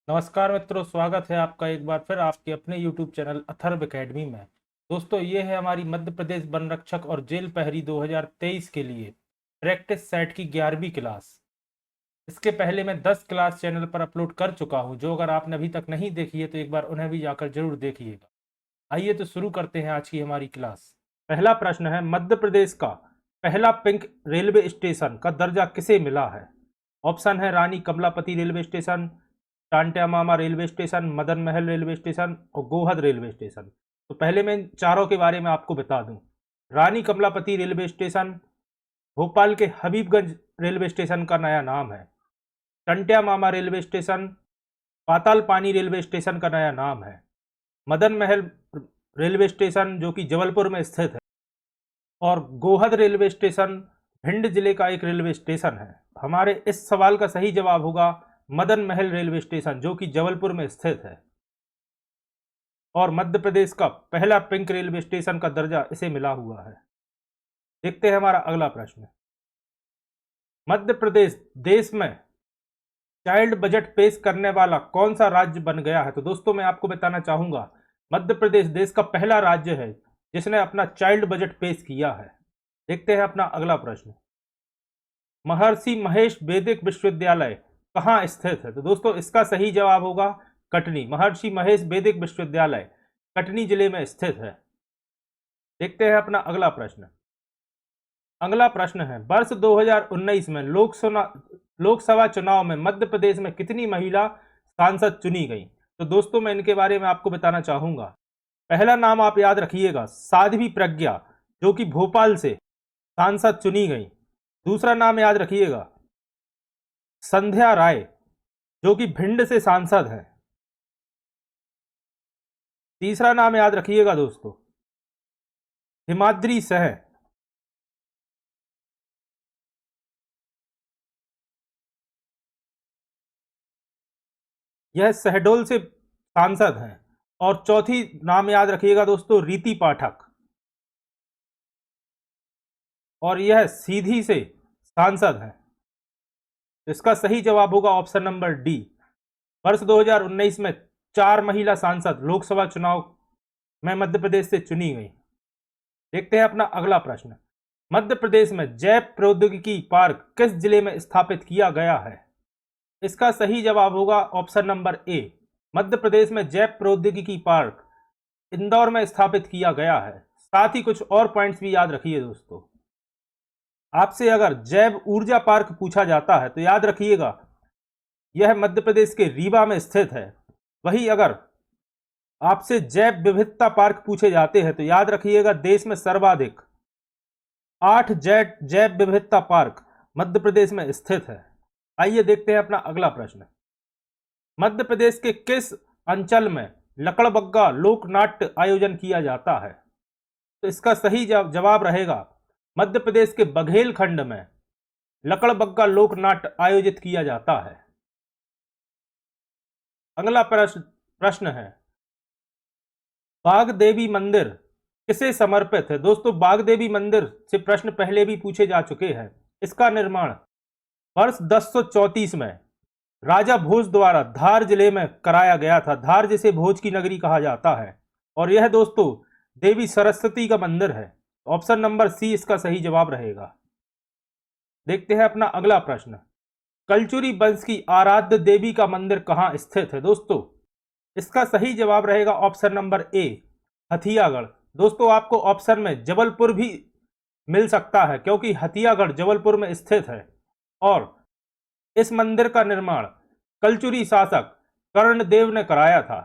नमस्कार मित्रों, स्वागत है आपका एक बार फिर आपके अपने YouTube चैनल अथर्व एकेडमी में। दोस्तों, ये है हमारी मध्य प्रदेश वन रक्षक और जेल प्रहरी 2023 के लिए प्रैक्टिस सेट की 11वीं क्लास। इसके पहले मैं 10 क्लास चैनल पर अपलोड कर चुका हूं, जो अगर आपने अभी तक नहीं देखी है तो एक बार उन्हें भी जाकर जरूर देखिएगा। आइए तो शुरू करते हैं आज की हमारी क्लास। पहला प्रश्न है, मध्य प्रदेश का पहला पिंक रेलवे स्टेशन का दर्जा किसे मिला है? ऑप्शन है रानी कमलापति रेलवे स्टेशन, टांट्या मामा railway station, Madan Mahal railway station और गोहद रेलवे स्टेशन। तो पहले मैं इन चारों के बारे में आपको बता दूं। रानी कमलापति रेलवे स्टेशन भोपाल के हबीबगंज रेलवे स्टेशन का नया नाम है। टंट्या मामा रेलवे स्टेशन पाताल पानी रेलवे स्टेशन का नया नाम है। मदन महल रेलवे स्टेशन जो कि जबलपुर में स्थित है, और गोहद रेलवे स्टेशन भिंड जिले का एक रेलवे स्टेशन है। हमारे इस सवाल का सही जवाब होगा मदन महल रेलवे स्टेशन, जो कि जबलपुर में स्थित है, और मध्य प्रदेश का पहला पिंक रेलवे स्टेशन का दर्जा इसे मिला हुआ है। देखते हैं हमारा अगला प्रश्न। मध्य प्रदेश देश में चाइल्ड बजट पेश करने वाला कौन सा राज्य बन गया है? तो दोस्तों, मैं आपको बताना चाहूंगा, मध्य प्रदेश देश का पहला राज्य है जिसने अपना चाइल्ड बजट पेश किया है। देखते हैं अपना अगला प्रश्न। महर्षि महेश वैदिक विश्वविद्यालय कहाँ स्थित है? तो दोस्तों, इसका सही जवाब होगा कटनी। महर्षि महेश वैदिक विश्वविद्यालय कटनी जिले में स्थित है। देखते हैं अपना अगला प्रश्न। अगला प्रश्न है, वर्ष 2019 में लोकसभा चुनाव में मध्य प्रदेश में कितनी महिला सांसद चुनी गई? तो दोस्तों, मैं इनके बारे में आपको बताना चाहूंगा। पहला नाम आप याद रखिएगा, साध्वी प्रज्ञा, जो कि भोपाल से सांसद चुनी गई। दूसरा नाम याद रखिएगा, संध्या राय, जो कि भिंड से सांसद हैं। तीसरा नाम याद रखिएगा दोस्तों, हिमाद्री सह, यह शहडोल से सांसद हैं। और चौथी नाम याद रखिएगा दोस्तों, रीति पाठक, और यह सीधी से सांसद हैं। इसका सही जवाब होगा ऑप्शन नंबर डी। वर्ष 2019 में 4 महिला सांसद लोकसभा चुनाव में मध्य प्रदेश से चुनी गई। देखते हैं अपना अगला प्रश्न। मध्य प्रदेश में जैव प्रौद्योगिकी पार्क किस जिले में स्थापित किया गया है? इसका सही जवाब होगा option number A. Madhya Pradesh में जैव प्रौद्योगिकी पार्क इंदौर में स्थापित किया गया है। साथ ही कुछ और पॉइंट्स भी याद रखिए दोस्तों। आपसे अगर जैव ऊर्जा पार्क पूछा जाता है तो याद रखिएगा यह मध्य प्रदेश के रीवा में स्थित है। वही अगर आपसे जैव विविधता पार्क पूछे जाते हैं तो याद रखिएगा देश में सर्वाधिक 8 जैव विविधता पार्क मध्य प्रदेश में स्थित है। आइए देखते हैं अपना अगला प्रश्न। मध्य प्रदेश के किस अंचल में लकड़बग्गा लोक नाट्य आयोजन किया जाता है? तो इसका सही जवाब रहेगा मध्य प्रदेश के बघेल खंड में लकड़बग्गा लोक नाट्य आयोजित किया जाता है। अगला प्रश्न है, बाग देवी मंदिर किसे समर्पित है? दोस्तों, बाग देवी मंदिर से प्रश्न पहले भी पूछे जा चुके हैं। इसका निर्माण वर्ष 1034 में राजा भोज द्वारा धार जिले में कराया गया था। धार जिसे भोज की नगरी कहा जाता है, और यह दोस्तों देवी सरस्वती का मंदिर है। ऑप्शन नंबर सी इसका सही जवाब रहेगा। देखते हैं अपना अगला प्रश्न। कलचुरी वंश की आराध्य देवी का मंदिर कहां स्थित है? दोस्तों, इसका सही जवाब रहेगा ऑप्शन नंबर ए, हथियागढ़। दोस्तों, आपको ऑप्शन में जबलपुर भी मिल सकता है क्योंकि हथियागढ़ जबलपुर में स्थित है, और इस मंदिर का निर्माण कलचुरी शासक कर्णदेव ने कराया था।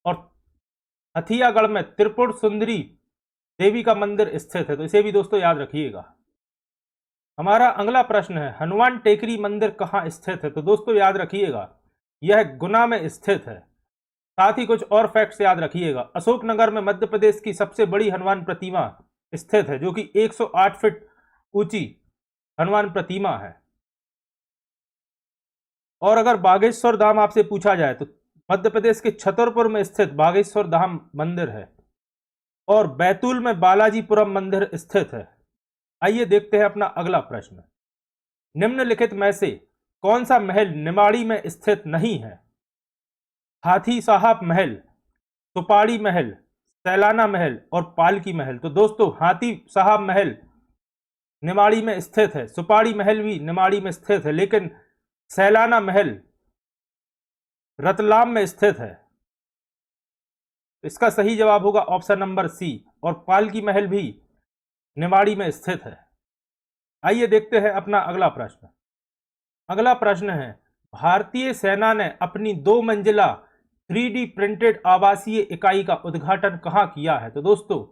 और हथियागढ़ में त्रिपुर सुंदरी देवी का मंदिर स्थित है, तो इसे भी दोस्तों याद रखिएगा। हमारा अगला प्रश्न है, हनुमान टेकरी मंदिर कहां स्थित है? तो दोस्तों याद रखिएगा यह गुना में स्थित है। साथ ही कुछ और फैक्ट्स याद रखिएगा। अशोकनगर में मध्य प्रदेश की सबसे बड़ी हनुमान प्रतिमा स्थित है, जो कि 108 फीट ऊंची हनुमान प्रतिमा है। और अगर बागेश्वर धाम आपसे पूछा जाए तो मध्य प्रदेश के छतरपुर में स्थित बागेश्वर धाम मंदिर है, और बैतूल में बालाजीपुरम मंदिर स्थित है। आइए देखते हैं अपना अगला प्रश्न। निम्नलिखित में से कौन सा महल निमाड़ी में स्थित नहीं है? हाथी साहब महल, सुपाड़ी महल, सैलाना महल और पालकी महल। तो दोस्तों हाथी साहब महल निमाड़ी में स्थित है, सुपाड़ी महल भी निमाड़ी में स्थित है, लेकिन सैलाना महल रतलाम में स्थित है। इसका सही जवाब होगा ऑप्शन नंबर सी, और पालकी महल भी निमाड़ी में स्थित है। आइए देखते हैं अपना अगला प्रश्न। अगला प्रश्न है, भारतीय सेना ने अपनी 2 मंजिला 3D प्रिंटेड आवासीय इकाई का उद्घाटन कहां किया है? तो दोस्तों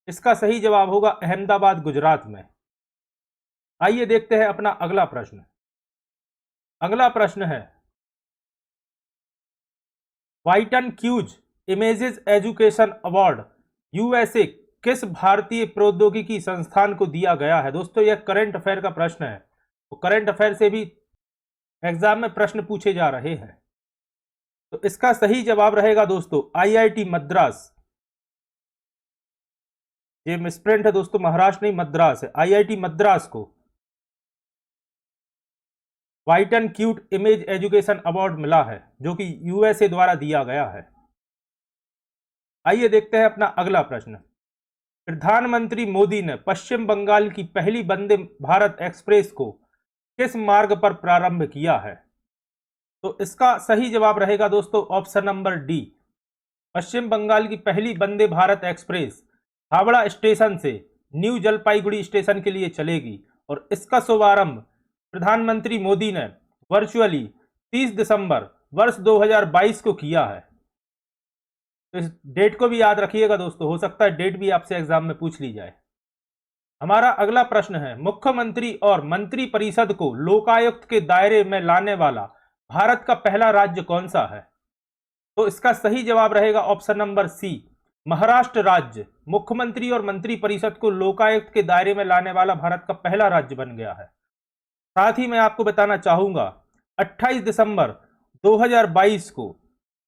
इसका सही जवाब होगा अहमदाबाद, गुजरात में। आइए देखते हैं अपना अगला प्रश्न। अगला प्रश्न है, वाइटन क्यूज इमेजेस एजुकेशन अवार्ड यूएसए किस भारतीय प्रौद्योगिकी संस्थान को दिया गया है? दोस्तों यह करंट अफेयर का प्रश्न है, तो करंट अफेयर से भी एग्जाम में प्रश्न पूछे जा रहे हैं। तो इसका सही जवाब रहेगा दोस्तों आईआईटी मद्रास। ये मिसप्रिंट है दोस्तों, महाराष्ट्र नहीं मद्रास है। आईआईटी मद्रास को वाइटन क्यूट इमेज एजुकेशन अवार्ड मिला है, जो कि यूएसए द्वारा दिया गया है। आइए देखते हैं अपना अगला प्रश्न। प्रधानमंत्री मोदी ने पश्चिम बंगाल की पहली वंदे भारत एक्सप्रेस को किस मार्ग पर प्रारंभ किया है? तो इसका सही जवाब रहेगा दोस्तों ऑप्शन नंबर डी। पश्चिम बंगाल की पहली वंदे भारत एक्सप्रेस हावड़ा स्टेशन से न्यू जलपाईगुड़ी स्टेशन के लिए चलेगी, और इसका शुभारंभ प्रधानमंत्री मोदी ने वर्चुअली 30 दिसंबर वर्ष 2022 को किया है। तो इस डेट को भी याद रखिएगा दोस्तों, हो सकता है डेट भी आपसे एग्जाम में पूछ ली जाए। हमारा अगला प्रश्न है, मुख्यमंत्री और मंत्री परिषद को लोकायुक्त के दायरे में लाने वाला भारत का पहला राज्य कौन सा है? तो इसका सही जवाब रहेगा ऑप्शन नंबर सी, महाराष्ट्र राज्य मुख्यमंत्री और मंत्री परिषद को लोकायुक्त के दायरे में लाने वाला भारत का पहला राज्य बन गया है। साथ ही मैं आपको बताना चाहूंगा 28 दिसंबर 2022 को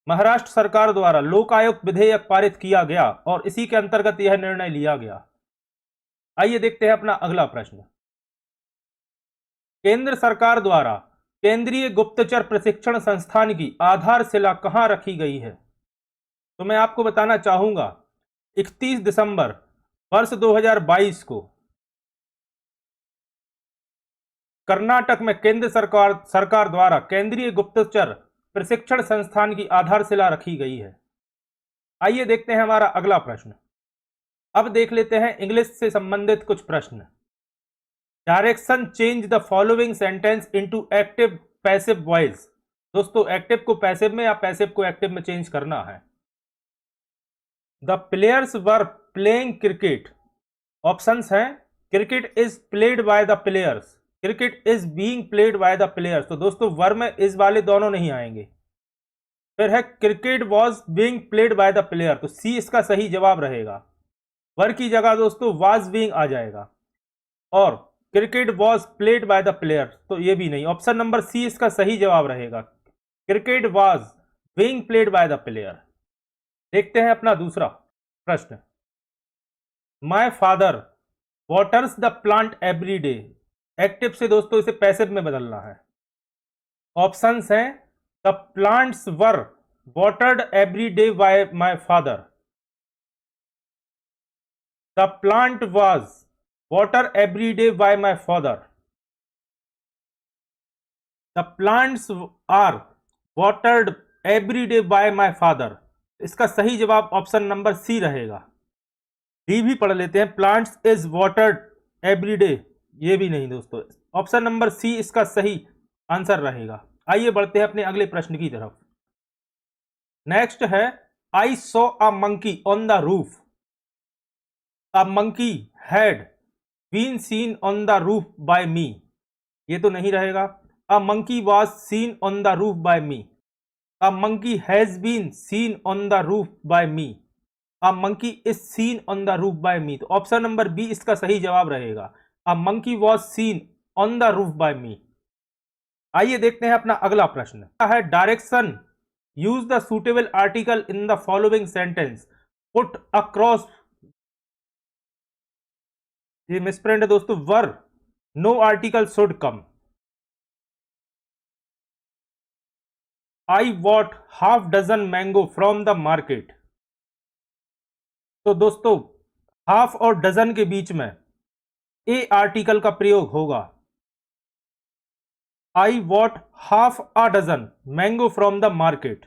महाराष्ट्र सरकार द्वारा लोकायुक्त विधेयक पारित किया गया, और इसी के अंतर्गत यह निर्णय लिया गया। आइए देखते हैं अपना अगला प्रश्न। केंद्र सरकार द्वारा केंद्रीय गुप्तचर प्रशिक्षण संस्थान की आधारशिला कहां रखी गई है? तो मैं आपको बताना चाहूंगा 31 दिसंबर वर्ष 2022 को कर्नाटक में केंद्र सरकार द्वारा केंद्रीय गुप्तचर प्रशिक्षण संस्थान की आधारशिला रखी गई है। आइए देखते हैं हमारा अगला प्रश्न। अब देख लेते हैं इंग्लिश से संबंधित कुछ प्रश्न। Direction change the following sentence into active passive voice. दोस्तों एक्टिव को पैसिव में या पैसिव को एक्टिव में चेंज करना है। The players were playing cricket. Options हैं, cricket is played by the players, cricket is being played by the players. तो दोस्तों वर में इस वाले दोनों नहीं आएंगे। फिर है cricket was being played by the player, तो सी इसका सही जवाब रहेगा। वर की जगह दोस्तों वाज बीइंग आ जाएगा, और cricket was played by the player तो ये भी नहीं। ऑप्शन नंबर सी इसका सही जवाब रहेगा, cricket was being played by the player. देखते हैं अपना दूसरा प्रश्न। My father waters the plant every day. Active से दोस्तों इसे पैसिव में बदलना है। ऑप्शंस हैं, the plants were watered every day by my father, the plant was water every day by my father, the plants are watered every day by my father. इसका सही जवाब ऑप्शन नंबर सी रहेगा। D भी पढ़ लेते हैं, plants is watered every day, ये भी नहीं दोस्तों। ऑप्शन नंबर सी इसका सही आंसर रहेगा। आइए बढ़ते हैं अपने अगले प्रश्न की तरफ। नेक्स्ट है, I saw a monkey on the roof. A monkey had been seen on the roof by me, ये तो नहीं रहेगा। A monkey was seen on the roof by me, a monkey has been seen on the roof by me, a monkey is seen on the roof by me. तो option number B इसका सही जवाब रहेगा, a monkey was seen on the roof by मी। आइए देखते हैं अपना अगला प्रश्न है, direction use the suitable article in the following sentence put across. ये मिसप्रिंट है दोस्तों, were no article should come. I what half dozen mango from the market. तो दोस्तों हाफ और डजन के बीच में ए आर्टिकल का प्रयोग होगा। I what half a dozen mango from the market.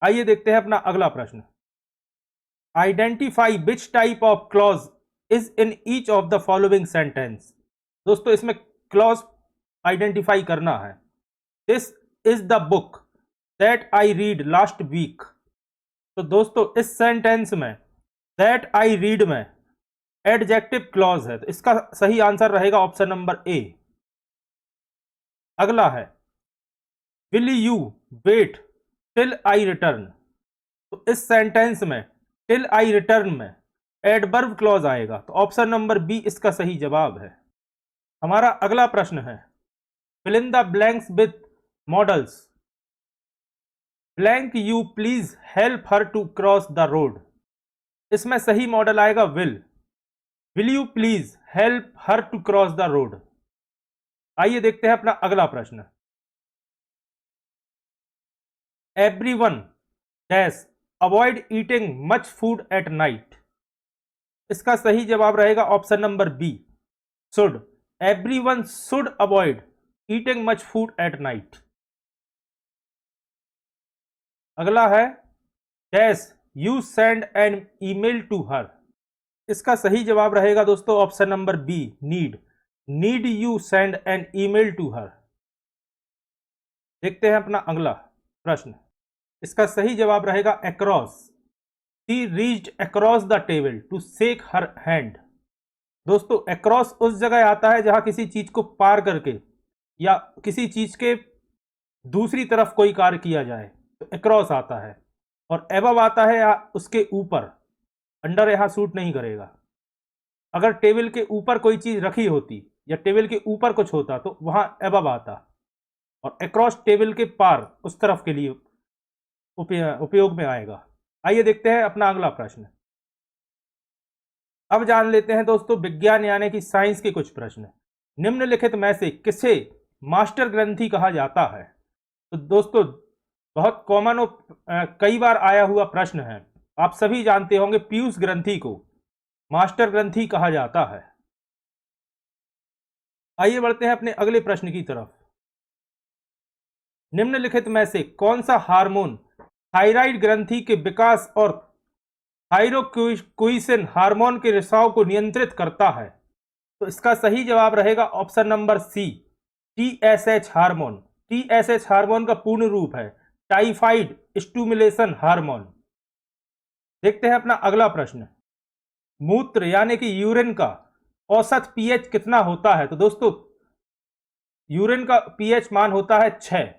आइए देखते हैं अपना अगला प्रश्न। Identify which type of clause is in each of the following sentence. दोस्तों इसमें क्लॉज आइडेंटिफाई करना है। This is the book that I read last week. तो दोस्तों इस सेंटेंस में दैट आई रीड में एडजेक्टिव क्लॉज है, तो इसका सही आंसर रहेगा ऑप्शन नंबर ए। अगला है will you wait till I return. तो इस सेंटेंस में टिल आई रिटर्न में एडवर्ब क्लॉज आएगा, तो ऑप्शन नंबर बी इसका सही जवाब है। हमारा अगला प्रश्न है fill in the blanks with modals. Blank you please help her to cross the road. इसमें सही मॉडल आएगा will you please help her to cross the road. आइए देखते हैं अपना अगला प्रश्न। Everyone dash avoid eating much food at night. इसका सही जवाब रहेगा option number B should. Everyone should avoid eating much food at night. अगला है dash you send an email to हर। इसका सही जवाब रहेगा दोस्तों option number B need you send an email to her. देखते हैं अपना अगला प्रश्न। इसका सही जवाब रहेगा across. She reached across the table to shake her hand. दोस्तों अक्रॉस उस जगह आता है जहां किसी चीज को पार करके या किसी चीज के दूसरी तरफ कोई कार्य किया जाए तो अक्रॉस आता है, और एबव आता है या उसके ऊपर। अंडर यहां सूट नहीं करेगा। अगर टेबल के ऊपर कोई चीज रखी होती या टेबल के ऊपर कुछ होता तो वहां एबव आता, और अक्रॉस टेबल के पार उस तरफ के लिए उपयोग में आएगा। आइए देखते हैं अपना अगला प्रश्न। अब जान लेते हैं दोस्तों विज्ञान यानी कि साइंस के कुछ प्रश्न। निम्नलिखित में से किसे मास्टर ग्रंथि कहा जाता है। तो दोस्तों बहुत कॉमन और कई बार आया हुआ प्रश्न है, आप सभी जानते होंगे पीयूष ग्रंथि को मास्टर ग्रंथि कहा जाता है। आइए बढ़ते हैं अपने अगले प्रश्न की तरफ। निम्नलिखित में से कौन सा हार्मोन थायराइड ग्रंथि के विकास और थायरोक्विसिन हार्मोन के रिसाव को नियंत्रित करता है। तो इसका सही जवाब रहेगा option number C TSH hormone. TSH hormone का पूर्ण रूप है टाइफाइड स्टिमुलेशन हार्मोन। देखते हैं अपना अगला प्रश्न। मूत्र यानी कि यूरिन का औसत पीएच कितना होता है। तो दोस्तों यूरिन का पीएच मान होता है 6।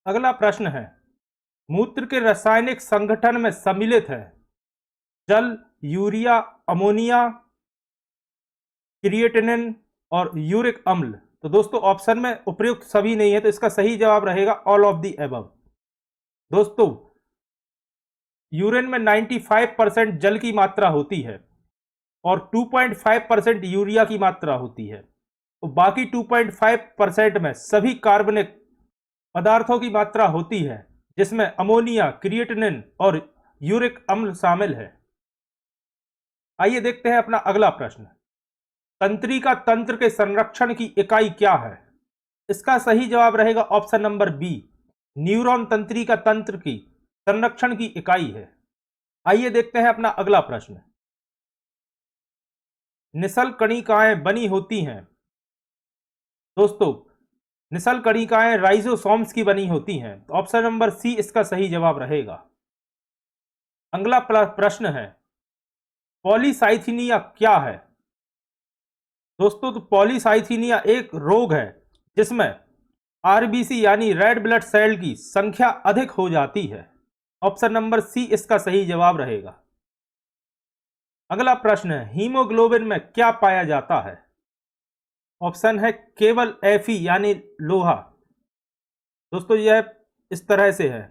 अगला प्रश्न है मूत्र के रासायनिक संगठन में सम्मिलित है जल, यूरिया, अमोनिया, क्रिएटिनिन और यूरिक अम्ल। तो दोस्तों ऑप्शन में उपयुक्त सभी नहीं है, तो इसका सही जवाब रहेगा ऑल ऑफ द एबव। दोस्तों यूरिन में 95% जल की मात्रा होती है और 2.5% यूरिया की मात्रा होती है, तो बाकी 2.5% में सभी कार्बनिक पदार्थों की मात्रा होती है, जिसमें अमोनिया, क्रिएटिनिन और यूरिक अम्ल शामिल है। आइए देखते हैं अपना अगला प्रश्न। तंत्रिका तंत्र के संरक्षण की इकाई क्या है। इसका सही जवाब रहेगा ऑप्शन नंबर बी न्यूरॉन तंत्रिका तंत्र की संरक्षण की इकाई है। आइए देखते हैं अपना अगला प्रश्न। निसल कणिकाएं बनी होती हैं। दोस्तों निसल कणिकाएं राइजोसोम्स की बनी होती हैं, तो ऑप्शन नंबर सी इसका सही जवाब रहेगा। अगला प्रश्न है पॉलीसाइथीनिया क्या है। दोस्तों तो पॉलीसाइथीनिया एक रोग है जिसमें आरबीसी यानी रेड ब्लड सेल की संख्या अधिक हो जाती है। ऑप्शन नंबर सी इसका सही जवाब रहेगा। अगला प्रश्न है हीमोग्लोबिन में क्या पाया जाता है। ऑप्शन है केवल Fe यानी लोहा। दोस्तों यह इस तरह से है,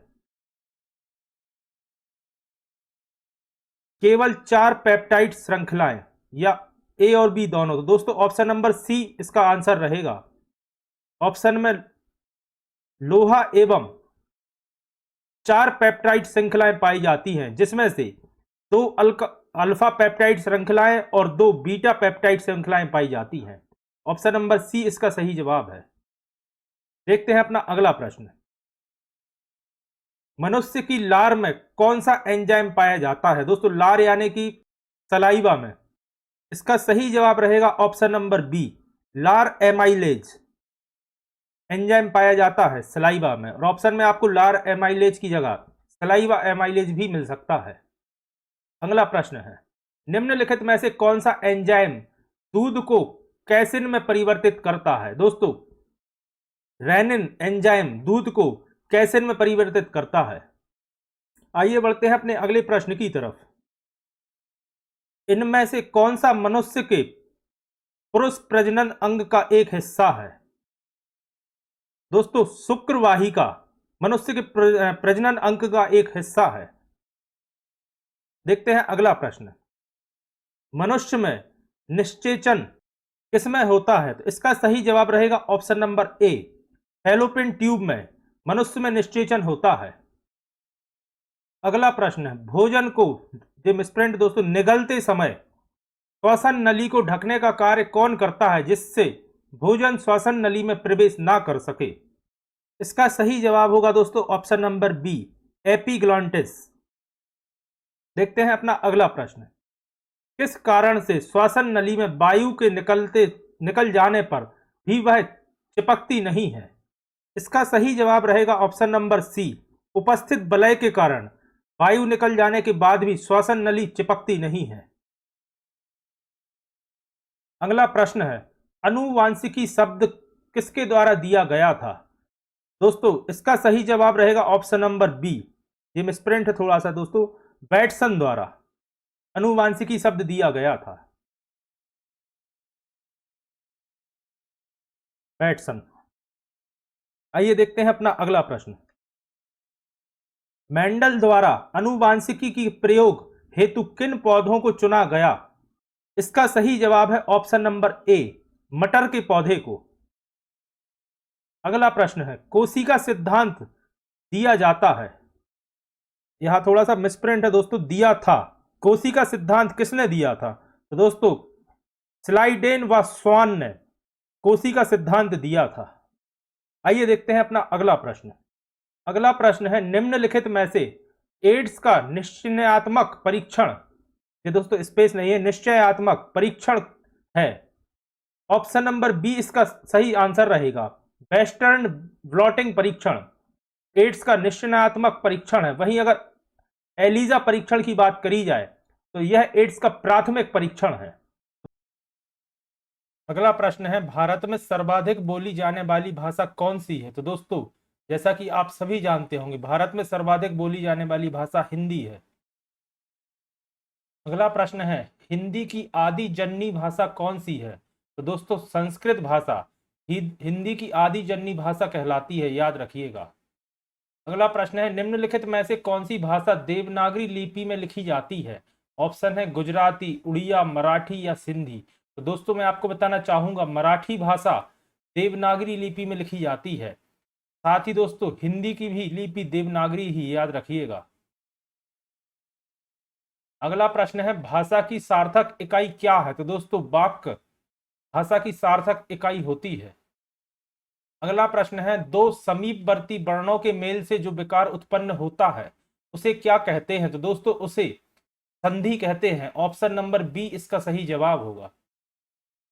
केवल 4 पेप्टाइड श्रृंखलाएं या ए और बी दोनों। तो दोस्तों ऑप्शन नंबर सी इसका आंसर रहेगा। ऑप्शन में लोहा एवं 4 पेप्टाइड श्रृंखलाएं पाई जाती हैं, जिसमें से 2 अल्फा पेप्टाइड श्रृंखलाएं और 2 बीटा पेप्टाइड श्रृंखलाएं पाई जाती हैं। ऑप्शन नंबर सी इसका सही जवाब है। देखते हैं अपना अगला प्रश्न। मनुष्य की लार में कौन सा एंजाइम पाया जाता है? दोस्तों लार यानी कि सलाइवा में। इसका सही जवाब रहेगा ऑप्शन नंबर बी, लार एमाइलेज एंजाइम पाया जाता है सलाइवा में। और ऑप्शन में आपको लार एमाइलेज की जगह सलाइवा एमाइलेज भी मिल सकता है। अगला प्रश्न है, निम्नलिखित में से कौन सा एंजाइम दूध को कैसिन में परिवर्तित करता है? दोस्तों रेनिन एंजाइम दूध को कैसिन में परिवर्तित करता है। आइए बढ़ते हैं अपने अगले प्रश्न की तरफ। इनमें से कौन सा मनुष्य के पुरुष प्रजनन अंग का एक हिस्सा है? दोस्तों शुक्रवाहिका मनुष्य के प्रजनन अंग का एक हिस्सा है। देखते हैं अगला प्रश्न। मनुष्य में निषेचन किसमें होता है? तो इसका सही जवाब रहेगा option number A, fallopian tube में मनुष्य में निषेचन होता है। अगला प्रश्न है, भोजन को दोस्तों निगलते समय श्वसन नली को ढकने का कार्य कौन करता है, जिससे भोजन श्वसन नली में प्रवेश ना कर सके? इसका सही जवाब होगा दोस्तों ऑप्शन नंबर बी, एपिग्लॉटिस। देखते हैं अपना अगला प्रश्न। किस कारण से श्वसन नली में वायु के निकल जाने पर भी वह चिपकती नहीं है? इसका सही जवाब रहेगा ऑप्शन नंबर सी, उपस्थित वलय के कारण वायु निकल जाने के बाद भी श्वसन नली चिपकती नहीं है। अगला प्रश्न है, अनुवांशिकी शब्द किसके द्वारा दिया गया था? दोस्तों इसका सही जवाब रहेगा ऑप्शन नंबर बी, ये मिसप्रिंट है थोड़ा सा दोस्तों, बैटसन द्वारा अनुवांशिकी शब्द दिया गया था, बैटसन। आइए देखते हैं अपना अगला प्रश्न। मेंडल द्वारा अनुवांशिकी की प्रयोग हेतु किन पौधों को चुना गया? इसका सही जवाब है ऑप्शन नंबर ए, मटर के पौधे को। अगला प्रश्न है, कोशिका सिद्धांत दिया जाता है, यहां थोड़ा सा मिसप्रिंट है दोस्तों, दिया था। कोशिका सिद्धांत किसने दिया था? तो दोस्तों स्लाइडेन व स्वान ने कोशिका सिद्धांत दिया था। आइए देखते हैं अपना अगला प्रश्न। अगला प्रश्न है, निम्नलिखित में से एड्स का निश्चयात्मक परीक्षण, ये दोस्तों स्पेस नहीं है, निश्चयात्मक परीक्षण है। ऑप्शन नंबर बी इसका सही आंसर रहेगा, वेस्टर्न ब्लॉटिंग परीक्षण एड्स का निश्चयात्मक परीक्षण है। वहीं अगर एलिजा परीक्षण की बात करी जाए तो यह एड्स का प्राथमिक परीक्षण है। अगला प्रश्न है, भारत में सर्वाधिक बोली जाने वाली भाषा कौन सी है? तो दोस्तों जैसा कि आप सभी जानते होंगे, भारत में सर्वाधिक बोली जाने वाली भाषा हिंदी है। अगला प्रश्न है, हिंदी की आदि जननी भाषा कौन सी है? तो दोस्तों संस्कृत भाषा हिंदी की आदि जननी भाषा कहलाती है, याद रखिएगा। अगला प्रश्न है, निम्नलिखित में से कौन सी भाषा देवनागरी लिपि में लिखी जाती है? ऑप्शन है गुजराती, उड़िया, मराठी या सिंधी। तो दोस्तों मैं आपको बताना चाहूंगा, मराठी भाषा देवनागरी लिपि में लिखी जाती है। साथ ही दोस्तों हिंदी की भी लिपि देवनागरी ही, याद रखिएगा। अगला प्रश्न है, भाषा की सार्थक इकाई क्या है? तो दोस्तों वाक्य भाषा की सार्थक इकाई होती है। अगला प्रश्न है, दो समीपवर्ती वर्णों के मेल से जो विकार उत्पन्न होता है उसे क्या कहते हैं? तो दोस्तों उसे संधि कहते हैं। ऑप्शन नंबर बी इसका सही जवाब होगा।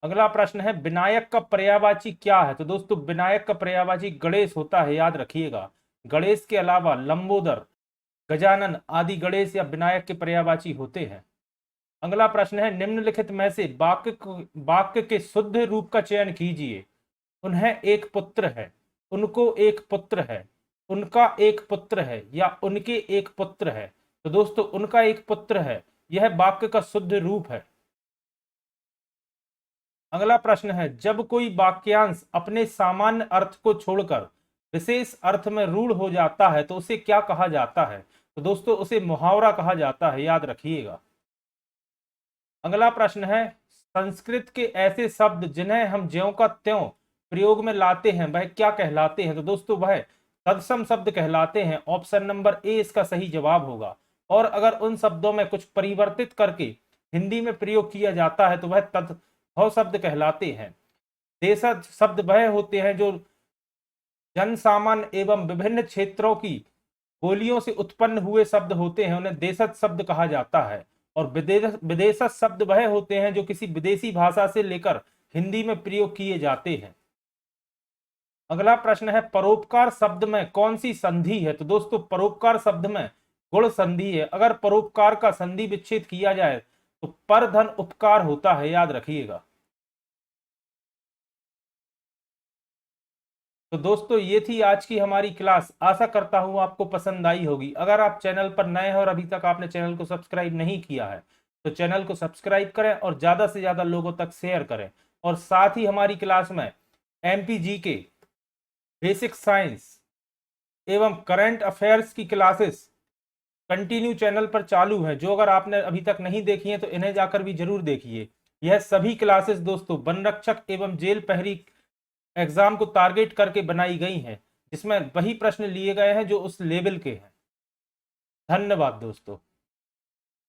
अगला प्रश्न है, विनायक का पर्यायवाची क्या है? तो दोस्तों विनायक का पर्यायवाची गणेश होता है, याद रखिएगा। गणेश के अलावा लंबोदर, गजानन आदि गणेश या विनायक के पर्यायवाची होते हैं। अगला प्रश्न है, निम्नलिखित में से वाक्य के शुद्ध रूप का चयन कीजिए। उन्हें एक पुत्र है, उनको एक पुत्र है, उनका एक पुत्र है या उनके एक पुत्र है। तो दोस्तों उनका एक पुत्र है, यह वाक्य का शुद्ध रूप है। अगला प्रश्न है, जब कोई वाक्यांश अपने सामान्य अर्थ को छोड़कर विशेष अर्थ में रूढ़ हो जाता है तो उसे क्या कहा जाता है? तो दोस्तों उसे मुहावरा कहा जाता है, याद रखिएगा। अगला प्रश्न है, संस्कृत के ऐसे शब्द जिन्हें हम ज्यों का त्यों प्रयोग में लाते हैं वह क्या कहलाते हैं? तो दोस्तों वह तत्सम शब्द कहलाते हैं। ऑप्शन नंबर ए इसका सही जवाब होगा। और अगर उन शब्दों में कुछ परिवर्तित करके हिंदी में प्रयोग किया जाता है तो वह तद्भव शब्द कहलाते हैं। देशज शब्द वह होते हैं जो जन सामान्य एवं विभिन्न क्षेत्रों की बोलियों से उत्पन्न हुए शब्द होते हैं, उन्हें देशज शब्द कहा जाता है। और विदेशज शब्द वह होते हैं जो किसी विदेशी भाषा से लेकर हिंदी में प्रयोग किए जाते हैं। अगला प्रश्न है, परोपकार शब्द में कौन सी संधि है? तो दोस्तों परोपकार शब्द में गुण संधि है। अगर परोपकार का संधि विच्छेद किया जाए तो पर धन उपकार होता है, याद रखिएगा। तो दोस्तों ये थी आज की हमारी क्लास। आशा करता हूं आपको पसंद आई होगी। अगर आप चैनल पर नए हैं और अभी तक आपने चैनल को सब्सक्राइब नहीं किया है तो चैनल को सब्सक्राइब करें और ज्यादा से ज्यादा लोगों तक शेयर करें। और साथ ही हमारी क्लास में एमपीजी के बेसिक साइंस एवं करंट अफेयर्स की क्लासेस कंटिन्यू चैनल पर चालू है। जो अगर आपने अभी तक नहीं देखी है तो इन्हें जाकर भी जरूर देखिए। यह सभी क्लासेस दोस्तों वन रक्षक एवं जेल प्रहरी एग्जाम को टारगेट करके बनाई गई हैं, जिसमें वही प्रश्न लिए गए हैं जो उस लेवल के हैं। धन्यवाद दोस्तों।